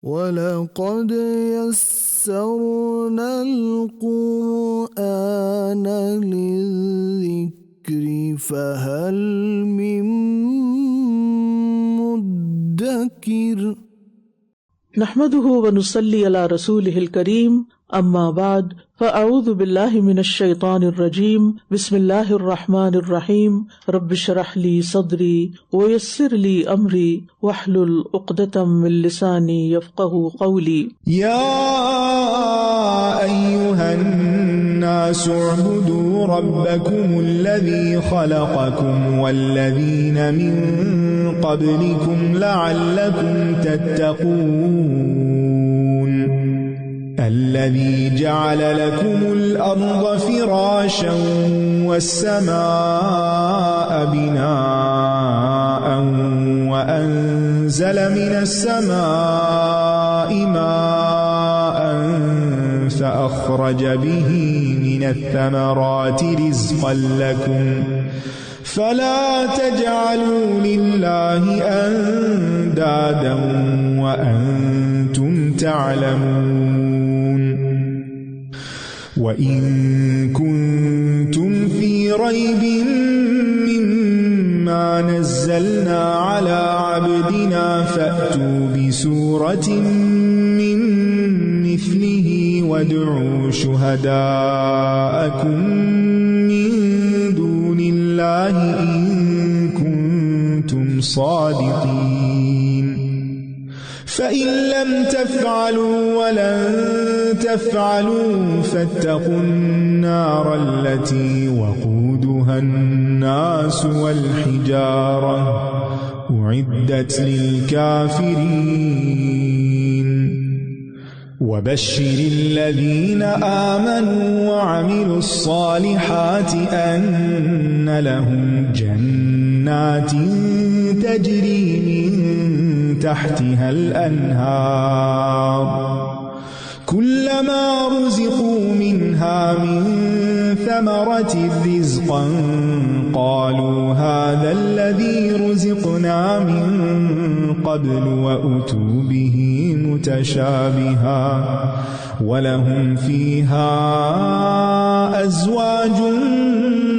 وَلَقَدْ يَسَّرْنَا الْقُرْآنَ لِلذِّكْرِ فَهَلْ مِن مُّدَّكِرٍ۔ نحمده ونصلي على رسوله الكريم، اما بعد فاعوذ باللہ من الشیطان الرجیم، بسم اللہ الرحمن الرحیم، رب اشرح لی صدری ویسر لی امری واحلل عقدۃ من لسانی یفقهوا قولی۔ یا ایھا الناس اعبدوا ربکم الذی خلقکم والذین من قبلکم لعلکم تتقون، الذي جعل لكم الأرض فراشا والسماء بناء وأنزل من السماء ماء فأخرج به من الثمرات رزقا لكم فلا تجعلوا لله أندادا وأنتم تعلمون، وَإِن كُنتُمْ فِي رَيْبٍ مِّمَّا نَزَّلْنَا عَلَى عَبْدِنَا فَأْتُوا بِسُورَةٍ مِّن مِّثْلِهِ وَادْعُوا شُهَدَاءَكُم مِّن دُونِ اللَّهِ إِن كُنتُمْ صَادِقِينَ، فَإِن لَّمْ تَفْعَلُوا وَلَن تَفْعَلُوا فَاتَّقُوا النَّارَ الَّتِي وَقُودُهَا النَّاسُ وَالْحِجَارَةُ أُعِدَّتْ لِلْكَافِرِينَ، وَبَشِّرِ الَّذِينَ آمَنُوا وَعَمِلُوا الصَّالِحَاتِ أَنَّ لَهُمْ جَنَّاتٍ تَجْرِي مِن تحتها الأنهار كلما رزقوا منها من ثمرة رزقا قالوا هذا الذي رزقنا من قبل وأتوا به متشابها ولهم فيها أزواج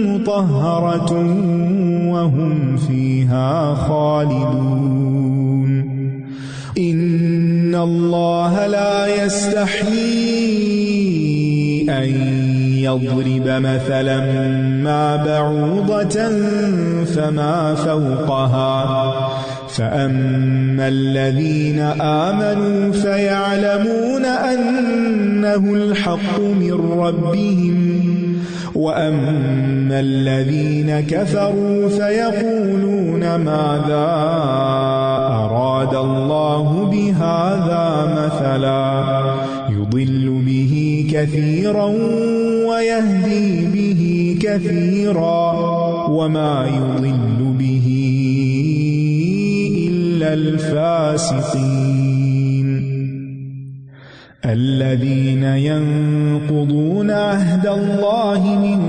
مطهرة وهم فيها خالدون، إن الله لا يستحيي أن يضرب مثلا ما بعوضة فما فوقها، فأما الذين آمنوا فيعلمون أنه الحق من ربهم، وأما الذين كفروا فيقولون ماذا أراد الله بهذا مثلا يضل به كثيرا ويهدي به كثيرا وما يضل به إلا الفاسقين، الذين ينقضون عهد الله من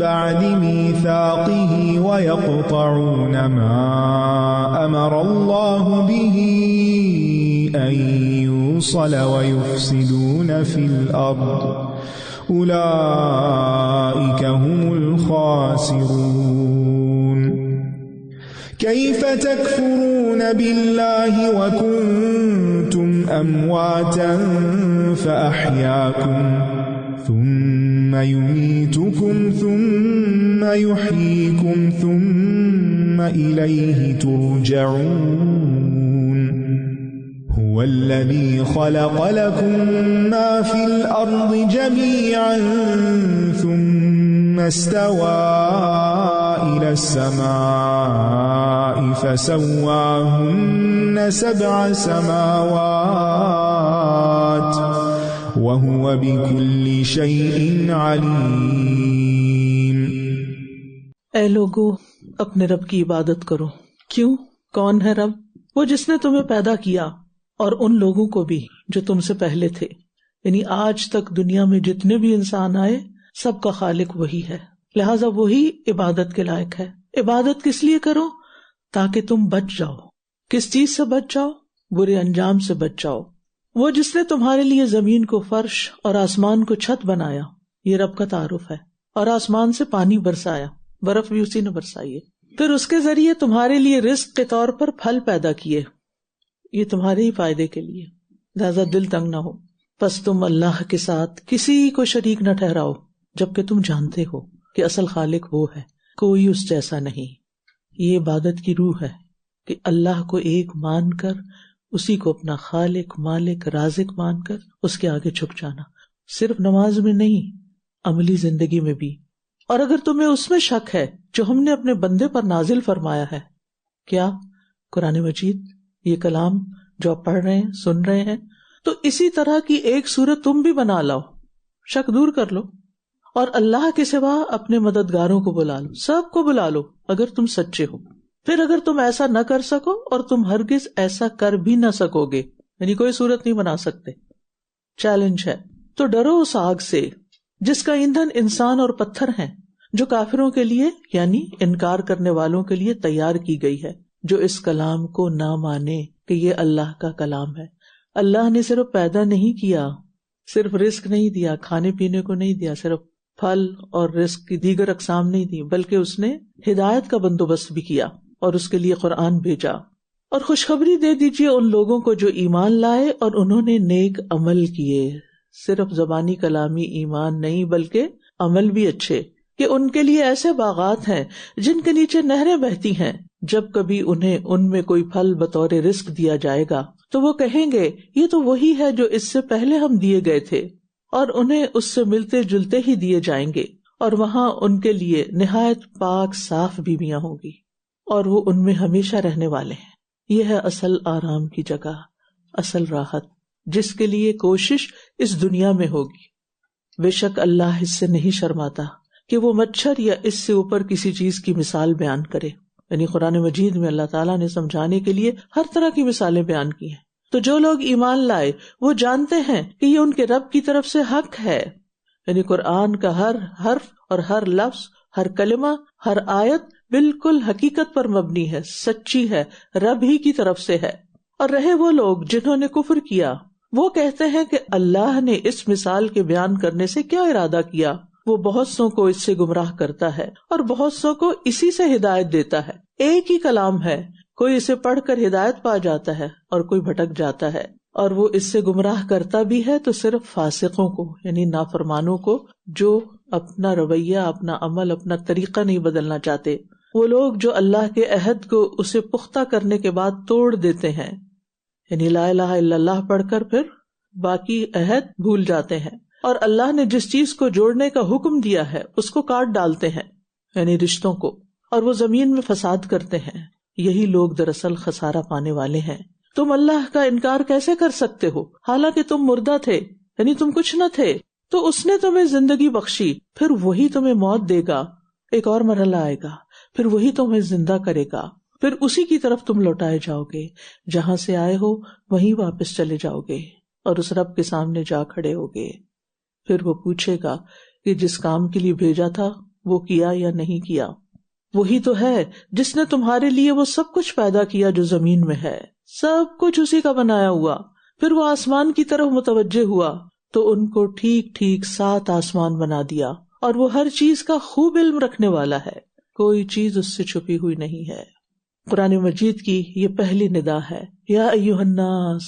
بعد ميثاقه ويقطعون ما أمر الله به أن يوصل ويفسدون في الأرض، أولئك هم الخاسرون، كيف تكفرون بالله وكنتم أمواتا فأحياكم ثم يميتكم ثم يحييكم ثم إليه ترجعون، هو الذي خلق لكم ما في الأرض جميعا ثم استوى إلى السماء فسواهن 7 سماوات وهو بكل شيء عليم۔ اے لوگو، اپنے رب کی عبادت کرو۔ کیوں؟ کون ہے رب؟ وہ جس نے تمہیں پیدا کیا اور ان لوگوں کو بھی جو تم سے پہلے تھے، یعنی آج تک دنیا میں جتنے بھی انسان آئے سب کا خالق وہی ہے، لہٰذا وہی عبادت کے لائق ہے۔ عبادت کس لیے کرو؟ تاکہ تم بچ جاؤ۔ کس چیز سے بچ جاؤ؟ برے انجام سے بچ جاؤ۔ وہ جس نے تمہارے لیے زمین کو فرش اور آسمان کو چھت بنایا، یہ رب کا تعارف ہے، اور آسمان سے پانی برسایا، برف بھی اسی نے برسائی ہے، پھر اس کے ذریعے تمہارے لیے رزق کے طور پر پھل پیدا کیے، یہ تمہارے ہی فائدے کے لیے، لہذا دل تنگ نہ ہو، پس تم اللہ کے ساتھ کسی کو شریک نہ ٹھہراؤ جبکہ تم جانتے ہو کہ اصل خالق وہ ہے، کوئی اس جیسا نہیں۔ یہ عبادت کی روح ہے کہ اللہ کو ایک مان کر، اسی کو اپنا خالق، مالک، رازق مان کر اس کے آگے جھک جانا، صرف نماز میں نہیں، عملی زندگی میں بھی۔ اور اگر تمہیں اس میں شک ہے جو ہم نے اپنے بندے پر نازل فرمایا ہے، کیا قرآن مجید، یہ کلام جو آپ پڑھ رہے ہیں، سن رہے ہیں، تو اسی طرح کی ایک صورت تم بھی بنا لاؤ، شک دور کر لو، اور اللہ کے سوا اپنے مددگاروں کو بلا لو، سب کو بلا لو اگر تم سچے ہو۔ پھر اگر تم ایسا نہ کر سکو اور تم ہرگز ایسا کر بھی نہ سکو گے، یعنی کوئی صورت نہیں بنا سکتے، چیلنج ہے، تو ڈرو اس آگ سے جس کا ایندھن انسان اور پتھر ہیں، جو کافروں کے لیے یعنی انکار کرنے والوں کے لیے تیار کی گئی ہے، جو اس کلام کو نہ مانے کہ یہ اللہ کا کلام ہے۔ اللہ نے صرف پیدا نہیں کیا، صرف رزق نہیں دیا، کھانے پینے کو نہیں دیا، صرف پھل اور رزق کی دیگر اقسام نہیں دی، بلکہ اس نے ہدایت کا بندوبست بھی کیا اور اس کے لیے قرآن بھیجا۔ اور خوشخبری دے دیجیے ان لوگوں کو جو ایمان لائے اور انہوں نے نیک عمل کیے، صرف زبانی کلامی ایمان نہیں بلکہ عمل بھی اچھے، کہ ان کے لیے ایسے باغات ہیں جن کے نیچے نہریں بہتی ہیں، جب کبھی انہیں ان میں کوئی پھل بطور رزق دیا جائے گا تو وہ کہیں گے یہ تو وہی ہے جو اس سے پہلے ہم دیے گئے تھے، اور انہیں اس سے ملتے جلتے ہی دیے جائیں گے، اور وہاں ان کے لیے نہایت پاک صاف بیویاں ہوں گی، اور وہ ان میں ہمیشہ رہنے والے ہیں۔ یہ ہے اصل آرام کی جگہ، اصل راحت، جس کے لیے کوشش اس دنیا میں ہوگی۔ بے شک اللہ اس سے نہیں شرماتا کہ وہ مچھر یا اس سے اوپر کسی چیز کی مثال بیان کرے، یعنی قرآن مجید میں اللہ تعالیٰ نے سمجھانے کے لیے ہر طرح کی مثالیں بیان کی ہیں۔ تو جو لوگ ایمان لائے وہ جانتے ہیں کہ یہ ان کے رب کی طرف سے حق ہے، یعنی قرآن کا ہر حرف اور ہر لفظ، ہر کلمہ، ہر آیت بالکل حقیقت پر مبنی ہے، سچی ہے، رب ہی کی طرف سے ہے۔ اور رہے وہ لوگ جنہوں نے کفر کیا، وہ کہتے ہیں کہ اللہ نے اس مثال کے بیان کرنے سے کیا ارادہ کیا، وہ بہت سو کو اس سے گمراہ کرتا ہے اور بہت سو کو اسی سے ہدایت دیتا ہے۔ ایک ہی کلام ہے، کوئی اسے پڑھ کر ہدایت پا جاتا ہے اور کوئی بھٹک جاتا ہے، اور وہ اس سے گمراہ کرتا بھی ہے تو صرف فاسقوں کو، یعنی نافرمانوں کو، جو اپنا رویہ، اپنا عمل، اپنا طریقہ نہیں بدلنا چاہتے، وہ لوگ جو اللہ کے عہد کو اسے پختہ کرنے کے بعد توڑ دیتے ہیں، یعنی لا الہ الا اللہ پڑھ کر پھر باقی عہد بھول جاتے ہیں، اور اللہ نے جس چیز کو جوڑنے کا حکم دیا ہے اس کو کاٹ ڈالتے ہیں، یعنی رشتوں کو، اور وہ زمین میں فساد کرتے ہیں۔ یہی لوگ دراصل خسارہ پانے والے ہیں۔ تم اللہ کا انکار کیسے کر سکتے ہو حالانکہ تم مردہ تھے، یعنی تم کچھ نہ تھے، تو اس نے تمہیں زندگی بخشی، پھر وہی تمہیں موت دے گا، ایک اور مرحلہ آئے گا، پھر وہی تمہیں زندہ کرے گا، پھر اسی کی طرف تم لوٹائے جاؤ گے، جہاں سے آئے ہو وہیں واپس چلے جاؤ گے، اور اس رب کے سامنے جا کھڑے ہوگے۔ پھر وہ پوچھے گا کہ جس کام کے لیے بھیجا تھا وہ کیا یا نہیں کیا۔ وہی تو ہے جس نے تمہارے لیے وہ سب کچھ پیدا کیا جو زمین میں ہے، سب کچھ اسی کا بنایا ہوا۔ پھر وہ آسمان کی طرف متوجہ ہوا تو ان کو ٹھیک ٹھیک 7 آسمان بنا دیا، اور وہ ہر چیز کا خوب علم رکھنے والا ہے، کوئی چیز اس سے چھپی ہوئی نہیں ہے۔ قرآن مجید کی یہ پہلی ندا ہے، یا ایھا الناس،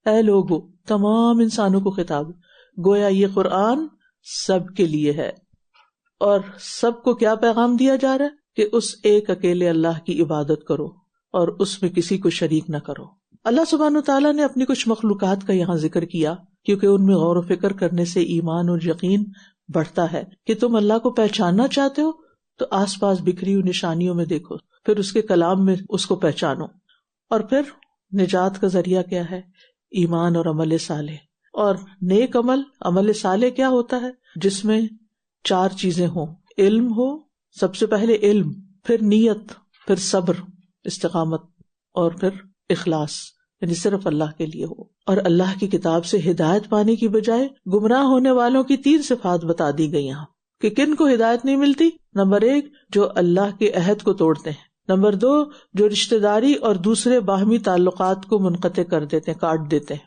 اے لوگو، تمام انسانوں کو خطاب، گویا یہ قرآن سب کے لیے ہے، اور سب کو کیا پیغام دیا جا رہا ہے کہ اس ایک اکیلے اللہ کی عبادت کرو اور اس میں کسی کو شریک نہ کرو۔ اللہ سبحانہ تعالیٰ نے اپنی کچھ مخلوقات کا یہاں ذکر کیا کیونکہ ان میں غور و فکر کرنے سے ایمان اور یقین بڑھتا ہے۔ کہ تم اللہ کو پہچاننا چاہتے ہو تو آس پاس بکھری ہوئی نشانیوں میں دیکھو، پھر اس کے کلام میں اس کو پہچانو، اور پھر نجات کا ذریعہ کیا ہے؟ ایمان اور عمل صالح۔ اور نیک عمل صالح کیا ہوتا ہے؟ جس میں 4 چیزیں ہوں، علم ہو، سب سے پہلے علم، پھر نیت، پھر صبر، استقامت، اور پھر اخلاص، یعنی صرف اللہ کے لیے ہو۔ اور اللہ کی کتاب سے ہدایت پانے کی بجائے گمراہ ہونے والوں کی 3 صفات بتا دی گئی یہاں کہ کن کو ہدایت نہیں ملتی۔ نمبر 1 جو اللہ کے عہد کو توڑتے ہیں، نمبر 2 جو رشتہ داری اور دوسرے باہمی تعلقات کو منقطع کر دیتے ہیں، کاٹ دیتے ہیں،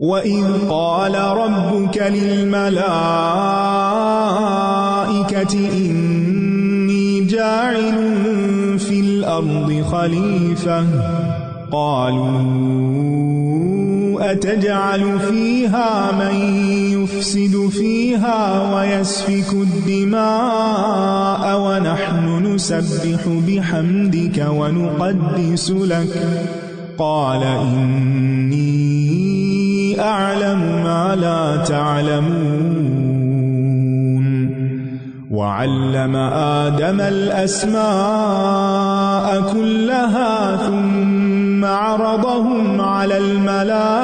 وَإِذْ قَالَ رَبُّكَ لِلْمَلَائِكَةِ إِنِّي جَاعِلٌ فِي الْأَرْضِ خَلِيفَةً قَالُوا أَتَجْعَلُ فِيهَا مَن يُفْسِدُ فِيهَا وَيَسْفِكُ الدِّمَاءَ وَنَحْنُ نُسَبِّحُ بِحَمْدِكَ وَنُقَدِّسُ لَكَ قَالَ إِنِّي أعلم ما لا تعلمون وعلم آدم الأسماء كلها ثم عرضهم على الملائكة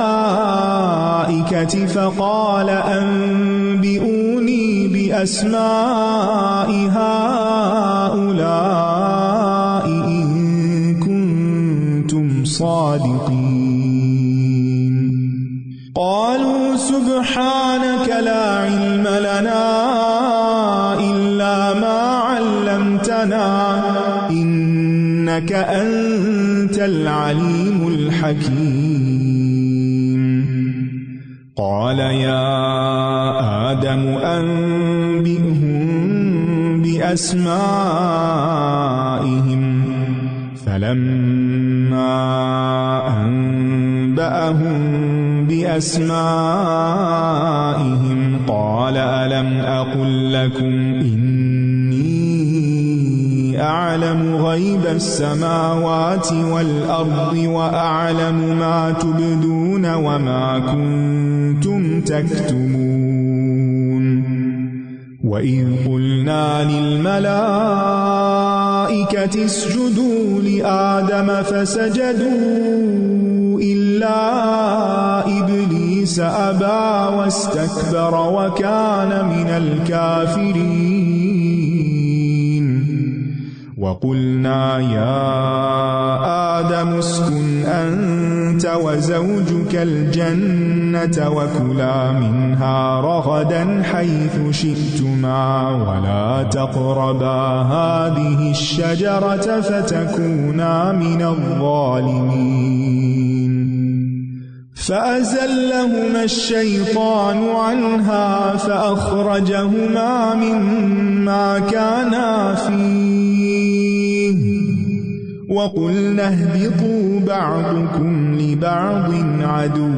فقال أنبئوني بأسماء هؤلاء إن كنتم صادقين قالوا سبحانك لا علم لنا إلا ما علمتنا إنك أنت العليم الحكيم قال يا آدم أنبئهم بأسمائهم فلما أنبأهم بأسمائهم قال ألم أقل لكم إني أعلم غيب السماوات والأرض وأعلم ما تبدون وما كنتم تكتمون وإذ قلنا للملائكة اسجدوا لآدم فسجدوا إلا إبليس أبى واستكبر وكان من الكافرين وقلنا يا آدم اسكن أنت وزوجك الجنة وكلا منها رغدا حيث شئتما ولا تقربا هذه الشجرة فتكونا من الظالمين فأزلهما الشيطان عنها فأخرجهما مما كانا فيه وقلنا اهبطوا بعضكم لبعض عدو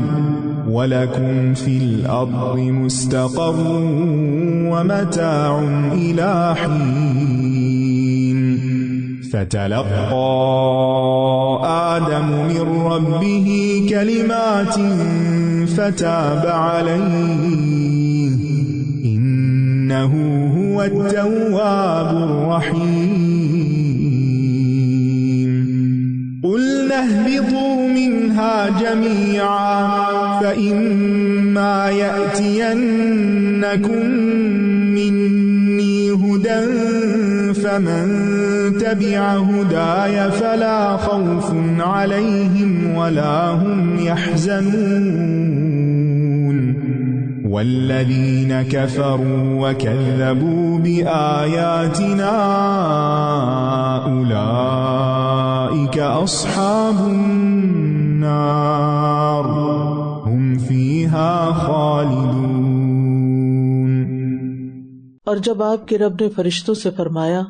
ولكم في الأرض مستقر ومتاع إلى حين فتلقى آدم من ربه كلمات فتاب عليه إنه هو التواب الرحيم قلنا اهبطوا منها جميعا فإما يأتينكم مني هدى فمن تبع هداي فلا خوف عليهم ولا هم يحزنون والذین کفروا وکذبوا بآیاتنا اولئک اصحاب النار هم فیہا خالدون۔ اور جب آپ کے رب نے فرشتوں سے فرمایا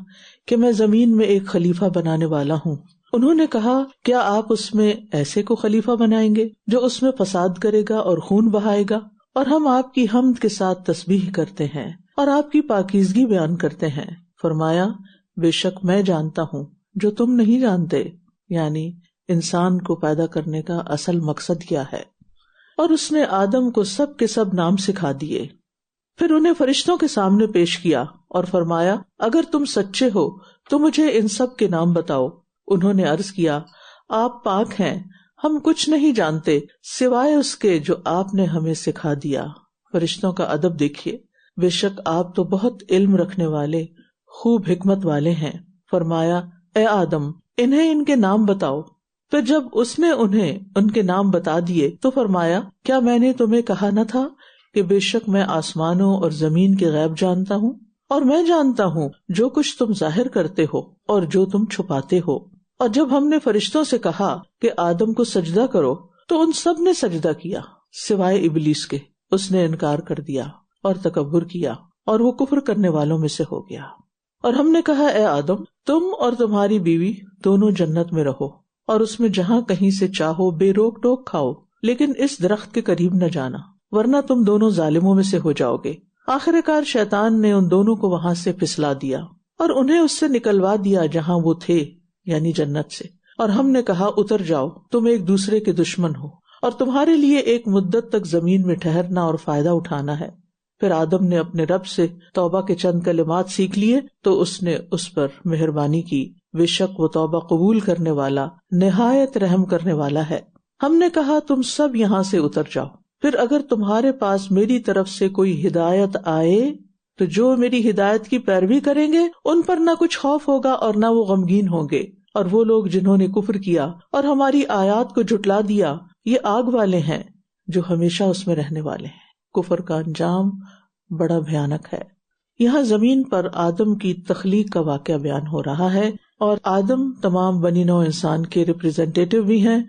کہ میں زمین میں ایک خلیفہ بنانے والا ہوں، انہوں نے کہا کیا آپ اس میں ایسے کو خلیفہ بنائیں گے جو اس میں فساد کرے گا اور خون بہائے گا؟ اور ہم آپ کی حمد کے ساتھ تسبیح کرتے ہیں اور آپ کی پاکیزگی بیان کرتے ہیں۔ فرمایا بے شک میں جانتا ہوں جو تم نہیں جانتے، یعنی انسان کو پیدا کرنے کا اصل مقصد کیا ہے۔ اور اس نے آدم کو سب کے سب نام سکھا دیے، پھر انہیں فرشتوں کے سامنے پیش کیا اور فرمایا اگر تم سچے ہو تو مجھے ان سب کے نام بتاؤ۔ انہوں نے عرض کیا آپ پاک ہیں، ہم کچھ نہیں جانتے سوائے اس کے جو آپ نے ہمیں سکھا دیا۔ فرشتوں کا ادب دیکھیے، بے شک آپ تو بہت علم رکھنے والے خوب حکمت والے ہیں۔ فرمایا اے آدم انہیں ان کے نام بتاؤ۔ پھر جب اس نے انہیں ان کے نام بتا دیے تو فرمایا کیا میں نے تمہیں کہا نہ تھا کہ بے شک میں آسمانوں اور زمین کے غیب جانتا ہوں، اور میں جانتا ہوں جو کچھ تم ظاہر کرتے ہو اور جو تم چھپاتے ہو۔ اور جب ہم نے فرشتوں سے کہا کہ آدم کو سجدہ کرو تو ان سب نے سجدہ کیا سوائے ابلیس کے، اس نے انکار کر دیا اور تکبر کیا اور وہ کفر کرنے والوں میں سے ہو گیا۔ اور ہم نے کہا اے آدم تم اور تمہاری بیوی دونوں جنت میں رہو اور اس میں جہاں کہیں سے چاہو بے روک ٹوک کھاؤ، لیکن اس درخت کے قریب نہ جانا ورنہ تم دونوں ظالموں میں سے ہو جاؤ گے۔ آخر کار شیطان نے ان دونوں کو وہاں سے پھسلا دیا اور انہیں اس سے نکلوا دیا جہاں وہ تھے، یعنی جنت سے، اور ہم نے کہا اتر جاؤ، تم ایک دوسرے کے دشمن ہو اور تمہارے لیے ایک مدت تک زمین میں ٹھہرنا اور فائدہ اٹھانا ہے۔ پھر آدم نے اپنے رب سے توبہ کے چند کلمات سیکھ لیے تو اس نے اس پر مہربانی کی، بے شک وہ توبہ قبول کرنے والا نہایت رحم کرنے والا ہے۔ ہم نے کہا تم سب یہاں سے اتر جاؤ، پھر اگر تمہارے پاس میری طرف سے کوئی ہدایت آئے تو جو میری ہدایت کی پیروی کریں گے ان پر نہ کچھ خوف ہوگا اور نہ وہ غمگین ہوں گے، اور وہ لوگ جنہوں نے کفر کیا اور ہماری آیات کو جھٹلا دیا یہ آگ والے ہیں جو ہمیشہ اس میں رہنے والے ہیں۔ کفر کا انجام بڑا بھیانک ہے۔ یہاں زمین پر آدم کی تخلیق کا واقعہ بیان ہو رہا ہے، اور آدم تمام بنی نوع انسان کے ریپریزنٹیٹیو بھی ہیں۔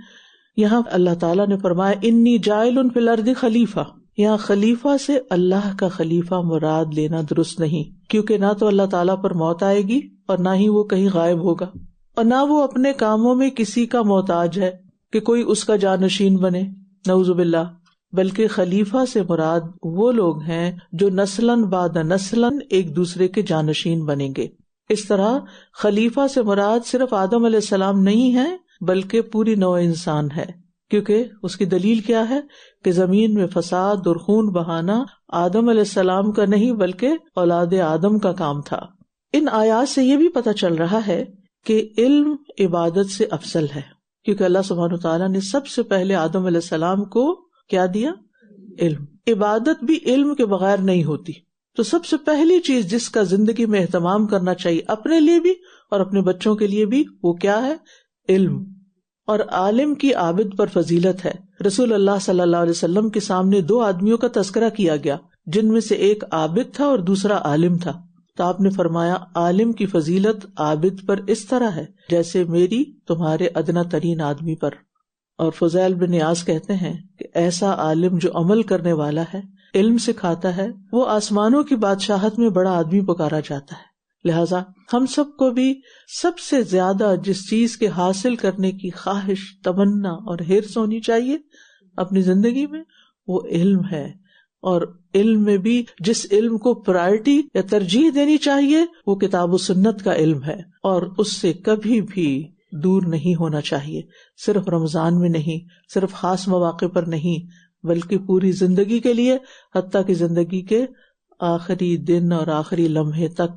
یہاں اللہ تعالیٰ نے فرمایا انی جاعل فی الارض خلیفہ، یہاں خلیفہ سے اللہ کا خلیفہ مراد لینا درست نہیں، کیونکہ نہ تو اللہ تعالیٰ پر موت آئے گی اور نہ ہی وہ کہیں غائب ہوگا، اور نہ وہ اپنے کاموں میں کسی کا محتاج ہے کہ کوئی اس کا جانشین بنے، نعوذ باللہ، بلکہ خلیفہ سے مراد وہ لوگ ہیں جو نسلاً بعد نسلاً ایک دوسرے کے جانشین بنیں گے۔ اس طرح خلیفہ سے مراد صرف آدم علیہ السلام نہیں ہے بلکہ پوری نوع انسان ہے، کیونکہ اس کی دلیل کیا ہے کہ زمین میں فساد اور خون بہانا آدم علیہ السلام کا نہیں بلکہ اولاد آدم کا کام تھا۔ ان آیات سے یہ بھی پتہ چل رہا ہے کہ علم عبادت سے افضل ہے، کیونکہ اللہ سبحانہ وتعالیٰ نے سب سے پہلے آدم علیہ السلام کو کیا دیا؟ علم۔ عبادت بھی علم کے بغیر نہیں ہوتی، تو سب سے پہلی چیز جس کا زندگی میں اہتمام کرنا چاہیے اپنے لیے بھی اور اپنے بچوں کے لیے بھی، وہ کیا ہے؟ علم۔ اور عالم کی عابد پر فضیلت ہے۔ رسول اللہ صلی اللہ علیہ وسلم کے سامنے دو آدمیوں کا تذکرہ کیا گیا جن میں سے ایک عابد تھا اور دوسرا عالم تھا، تو آپ نے فرمایا عالم کی فضیلت عابد پر اس طرح ہے جیسے میری تمہارے ادنا ترین آدمی پر۔ اور فضیل بن عیاض کہتے ہیں کہ ایسا عالم جو عمل کرنے والا ہے، علم سکھاتا ہے، وہ آسمانوں کی بادشاہت میں بڑا آدمی پکارا جاتا ہے۔ لہذا ہم سب کو بھی سب سے زیادہ جس چیز کے حاصل کرنے کی خواہش، تمنا اور حرص ہونی چاہیے اپنی زندگی میں، وہ علم ہے۔ اور علم میں بھی جس علم کو پرائرٹی یا ترجیح دینی چاہیے وہ کتاب و سنت کا علم ہے، اور اس سے کبھی بھی دور نہیں ہونا چاہیے، صرف رمضان میں نہیں، صرف خاص مواقع پر نہیں، بلکہ پوری زندگی کے لیے، حتیٰ کہ زندگی کے آخری دن اور آخری لمحے تک۔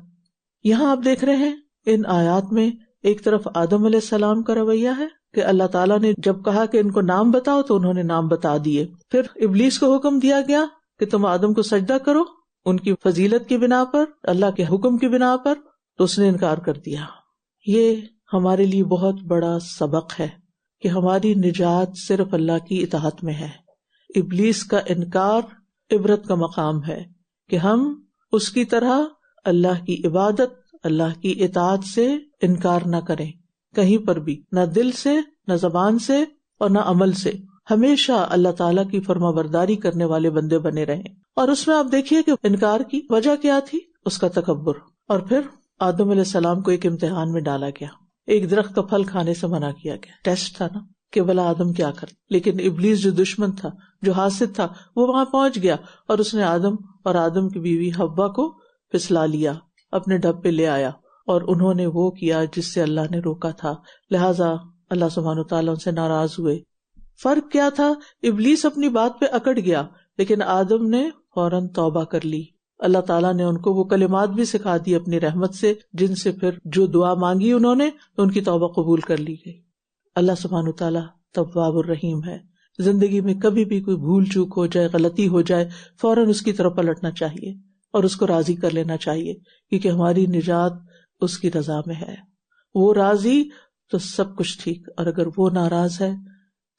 یہاں آپ دیکھ رہے ہیں ان آیات میں ایک طرف آدم علیہ السلام کا رویہ ہے کہ اللہ تعالیٰ نے جب کہا کہ ان کو نام بتاؤ تو انہوں نے نام بتا دیے، پھر ابلیس کو حکم دیا گیا کہ تم آدم کو سجدہ کرو، ان کی فضیلت کی بنا پر، اللہ کے حکم کی بنا پر، تو اس نے انکار کر دیا۔ یہ ہمارے لیے بہت بڑا سبق ہے کہ ہماری نجات صرف اللہ کی اطاعت میں ہے۔ ابلیس کا انکار عبرت کا مقام ہے کہ ہم اس کی طرح اللہ کی عبادت، اللہ کی اطاعت سے انکار نہ کریں کہیں پر بھی، نہ دل سے، نہ زبان سے اور نہ عمل سے، ہمیشہ اللہ تعالیٰ کی فرما برداری کرنے والے بندے بنے رہیں۔ اور اس میں آپ دیکھیے کہ انکار کی وجہ کیا تھی، اس کا تکبر، اور پھر آدم علیہ السلام کو ایک امتحان میں ڈالا گیا، ایک درخت کا پھل کھانے سے منع کیا گیا، ٹیسٹ تھا نا کہ بھلا آدم کیا کر، لیکن ابلیس جو دشمن تھا، جو حاسد تھا، وہ وہاں پہنچ گیا اور اس نے آدم اور آدم کی بیوی حوا کو پھسلا لیا، اپنے ڈب پہ لے آیا، اور انہوں نے وہ کیا جس سے اللہ نے روکا تھا، لہٰذا اللہ سبحانہ وتعالیٰ ان سے ناراض ہوئے۔ فرق کیا تھا؟ ابلیس اپنی بات پہ اکڑ گیا، لیکن آدم نے فوراً توبہ کر لی۔ اللہ تعالیٰ نے ان کو وہ کلمات بھی سکھا دی اپنی رحمت سے، جن سے پھر جو دعا مانگی انہوں نے تو ان کی توبہ قبول کر لی گئی۔ اللہ سبحانہ وتعالیٰ تواب الرحیم ہے۔ زندگی میں کبھی بھی کوئی بھول چوک ہو جائے، غلطی ہو جائے، فوراً اس کی طرف پلٹنا چاہیے اور اس کو راضی کر لینا چاہیے، کیونکہ ہماری نجات اس کی رضا میں ہے۔ وہ راضی تو سب کچھ ٹھیک، اور اگر وہ ناراض ہے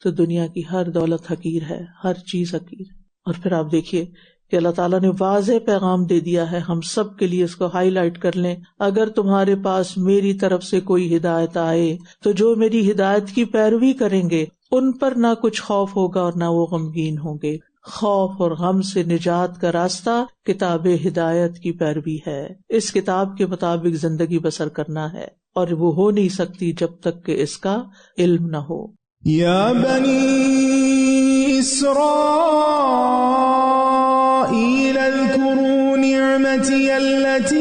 تو دنیا کی ہر دولت حقیر ہے، ہر چیز حقیر۔ اور پھر آپ دیکھیے کہ اللہ تعالیٰ نے واضح پیغام دے دیا ہے ہم سب کے لیے، اس کو ہائی لائٹ کر لیں، اگر تمہارے پاس میری طرف سے کوئی ہدایت آئے تو جو میری ہدایت کی پیروی کریں گے ان پر نہ کچھ خوف ہوگا اور نہ وہ غمگین ہوں گے۔ خوف اور غم سے نجات کا راستہ کتاب ہدایت کی پیروی ہے، اس کتاب کے مطابق زندگی بسر کرنا ہے، اور وہ ہو نہیں سکتی جب تک کہ اس کا علم نہ ہو۔ یا بنی اسرائیل اذکروا نعمتی التي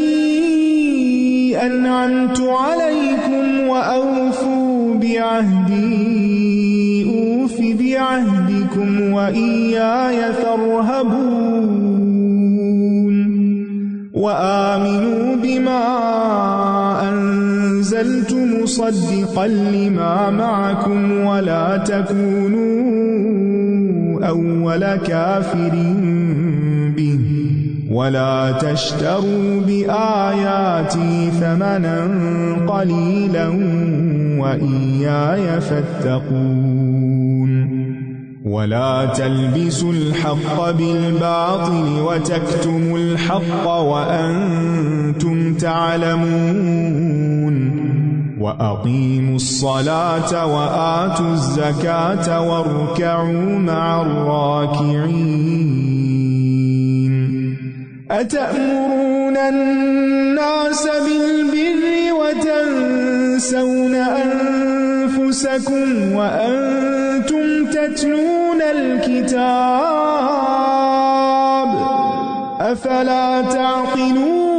انعمت علیکم واوفوا بعہدی اوف بعہدکم وإیای فارہبون وآمنوا بما انزلت مصدقا لما معكم ولا تكونوا اول كافر به ولا تشتروا بآياتي ثمنا قليلا وإياي فاتقون ولا تلبسوا الحق بالباطل وتكتموا الحق وأنتم تعلمون وأقيموا الصلاة وآتوا الزكاة واركعوا مع الراكعين أتأمرون الناس بالبر وتنسون أنفسكم وأنتم تتلون الكتاب أفلا تعقلون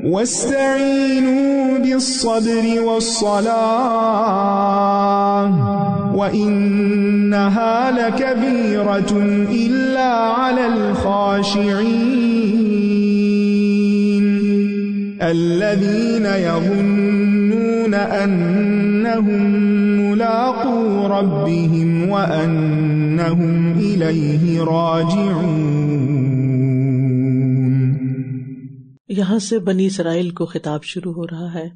واستعينوا بالصبر والصلاة وإنها لكبيرة إلا على الخاشعين الذين يظنون أنهم ملاقو ربهم وأنهم إليه راجعون۔ یہاں سے بنی اسرائیل کو خطاب شروع ہو رہا ہے،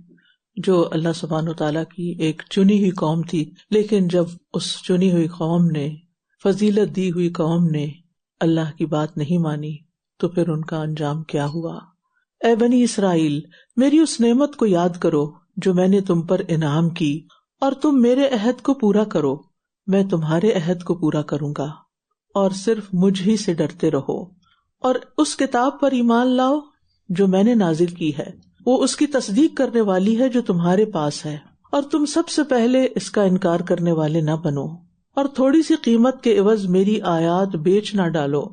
جو اللہ سبحانہ وتعالیٰ کی ایک چنی ہوئی قوم تھی، لیکن جب اس چنی ہوئی قوم نے، فضیلت دی ہوئی قوم نے اللہ کی بات نہیں مانی تو پھر ان کا انجام کیا ہوا۔ اے بنی اسرائیل، میری اس نعمت کو یاد کرو جو میں نے تم پر انعام کی، اور تم میرے عہد کو پورا کرو، میں تمہارے عہد کو پورا کروں گا، اور صرف مجھ ہی سے ڈرتے رہو، اور اس کتاب پر ایمان لاؤ جو میں نے نازل کی ہے، وہ اس کی تصدیق کرنے والی ہے جو تمہارے پاس ہے، اور تم سب سے پہلے اس کا انکار کرنے والے نہ بنو، اور تھوڑی سی قیمت کے عوض میری آیات بیچ نہ ڈالو،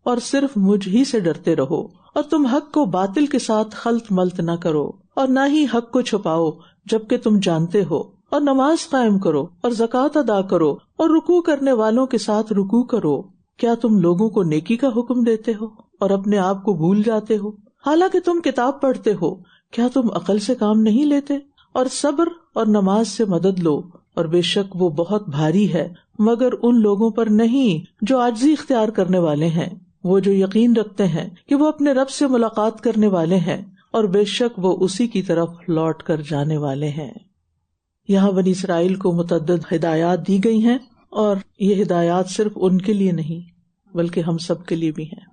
اور صرف مجھ ہی سے ڈرتے رہو، اور تم حق کو باطل کے ساتھ خلط ملط نہ کرو، اور نہ ہی حق کو چھپاؤ جبکہ تم جانتے ہو، اور نماز قائم کرو اور زکوٰۃ ادا کرو، اور رکوع کرنے والوں کے ساتھ رکوع کرو۔ کیا تم لوگوں کو نیکی کا حکم دیتے ہو اور اپنے آپ کو بھول جاتے ہو؟ حالانکہ تم کتاب پڑھتے ہو، کیا تم عقل سے کام نہیں لیتے؟ اور صبر اور نماز سے مدد لو، اور بے شک وہ بہت بھاری ہے مگر ان لوگوں پر نہیں جو عاجزی اختیار کرنے والے ہیں، وہ جو یقین رکھتے ہیں کہ وہ اپنے رب سے ملاقات کرنے والے ہیں، اور بے شک وہ اسی کی طرف لوٹ کر جانے والے ہیں۔ یہاں بنی اسرائیل کو متعدد ہدایات دی گئی ہیں، اور یہ ہدایات صرف ان کے لیے نہیں بلکہ ہم سب کے لیے بھی ہیں۔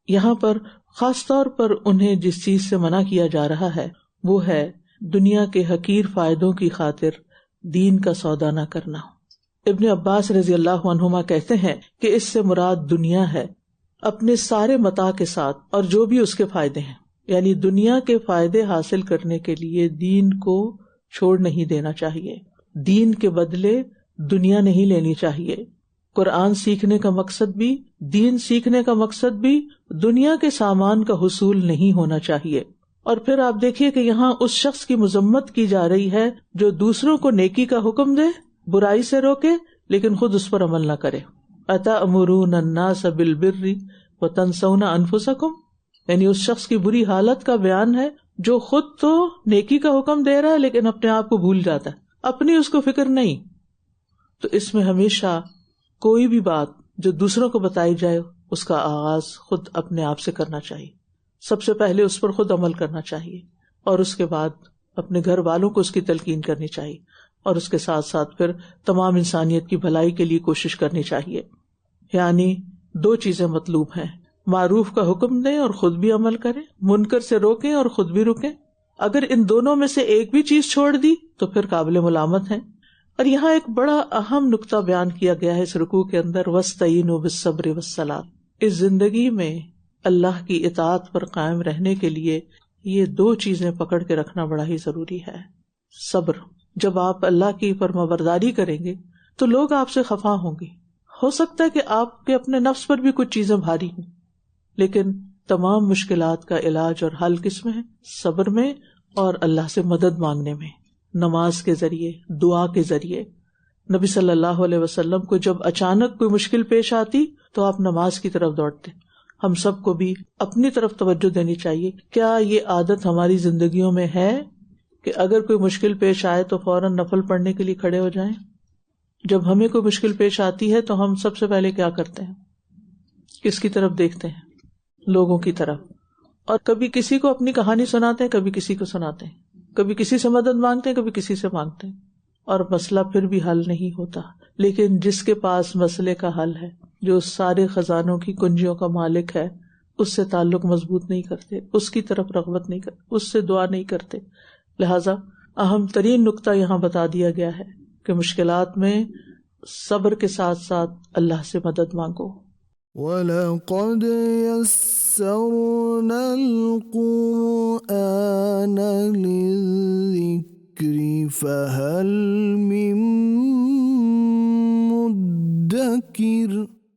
یہاں پر خاص طور پر انہیں جس چیز سے منع کیا جا رہا ہے وہ ہے دنیا کے حقیر فائدوں کی خاطر دین کا سودا نہ کرنا۔ ابن عباس رضی اللہ عنہما کہتے ہیں کہ اس سے مراد دنیا ہے اپنے سارے متاع کے ساتھ اور جو بھی اس کے فائدے ہیں، یعنی دنیا کے فائدے حاصل کرنے کے لیے دین کو چھوڑ نہیں دینا چاہیے، دین کے بدلے دنیا نہیں لینی چاہیے۔ قرآن سیکھنے کا مقصد بھی، دین سیکھنے کا مقصد بھی دنیا کے سامان کا حصول نہیں ہونا چاہیے۔ اور پھر آپ دیکھیے کہ یہاں اس شخص کی مذمت کی جا رہی ہے جو دوسروں کو نیکی کا حکم دے، برائی سے روکے، لیکن خود اس پر عمل نہ کرے۔ أَتَأْمُرُونَ النَّاسَ بِالْبِرِّ وَتَنْسَوْنَ أَنفُسَكُمْ، یعنی اس شخص کی بری حالت کا بیان ہے جو خود تو نیکی کا حکم دے رہا ہے لیکن اپنے آپ کو بھول جاتا ہے، اپنی اس کو فکر نہیں۔ تو اس میں ہمیشہ کوئی بھی بات جو دوسروں کو بتائی جائے اس کا آغاز خود اپنے آپ سے کرنا چاہیے، سب سے پہلے اس پر خود عمل کرنا چاہیے، اور اس کے بعد اپنے گھر والوں کو اس کی تلقین کرنی چاہیے، اور اس کے ساتھ ساتھ پھر تمام انسانیت کی بھلائی کے لیے کوشش کرنی چاہیے۔ یعنی دو چیزیں مطلوب ہیں، معروف کا حکم دیں اور خود بھی عمل کریں، منکر سے روکیں اور خود بھی رکیں۔ اگر ان دونوں میں سے ایک بھی چیز چھوڑ دی تو پھر قابل ملامت ہیں۔ اور یہاں ایک بڑا اہم نقطہ بیان کیا گیا ہے اس رکوع کے اندر، وَاسْتَعِینُوا بِالصَّبْرِ وَالصَّلَاةِ۔ اس زندگی میں اللہ کی اطاعت پر قائم رہنے کے لیے یہ دو چیزیں پکڑ کے رکھنا بڑا ہی ضروری ہے۔ صبر، جب آپ اللہ کی فرمانبرداری کریں گے تو لوگ آپ سے خفا ہوں گے، ہو سکتا ہے کہ آپ کے اپنے نفس پر بھی کچھ چیزیں بھاری ہوں، لیکن تمام مشکلات کا علاج اور حل کس میں ہے؟ صبر میں اور اللہ سے مدد مانگنے میں، نماز کے ذریعے، دعا کے ذریعے۔ نبی صلی اللہ علیہ وسلم کو جب اچانک کوئی مشکل پیش آتی تو آپ نماز کی طرف دوڑتے۔ ہم سب کو بھی اپنی طرف توجہ دینی چاہیے۔ کیا یہ عادت ہماری زندگیوں میں ہے کہ اگر کوئی مشکل پیش آئے تو فوراً نفل پڑھنے کے لیے کھڑے ہو جائیں؟ جب ہمیں کوئی مشکل پیش آتی ہے تو ہم سب سے پہلے کیا کرتے ہیں؟ کس کی طرف دیکھتے ہیں؟ لوگوں کی طرف، اور کبھی کسی کو اپنی کہانی سناتے ہیں، کبھی کسی کو سناتے ہیں، کبھی کسی سے مدد مانگتے ہیں، کبھی کسی سے مانگتے ہیں، اور مسئلہ پھر بھی حل نہیں ہوتا۔ لیکن جس کے پاس مسئلے کا حل ہے، جو سارے خزانوں کی کنجیوں کا مالک ہے، اس سے تعلق مضبوط نہیں کرتے، اس کی طرف رغبت نہیں کرتے، اس سے دعا نہیں کرتے۔ لہذا اہم ترین نقطہ یہاں بتا دیا گیا ہے کہ مشکلات میں صبر کے ساتھ ساتھ اللہ سے مدد مانگو۔ وَلَقَدْ يَسَّرْنَا الْقُرْآنَ لِلذِّكْرِ فَهَلْ مِن مُّدَّكِرٍ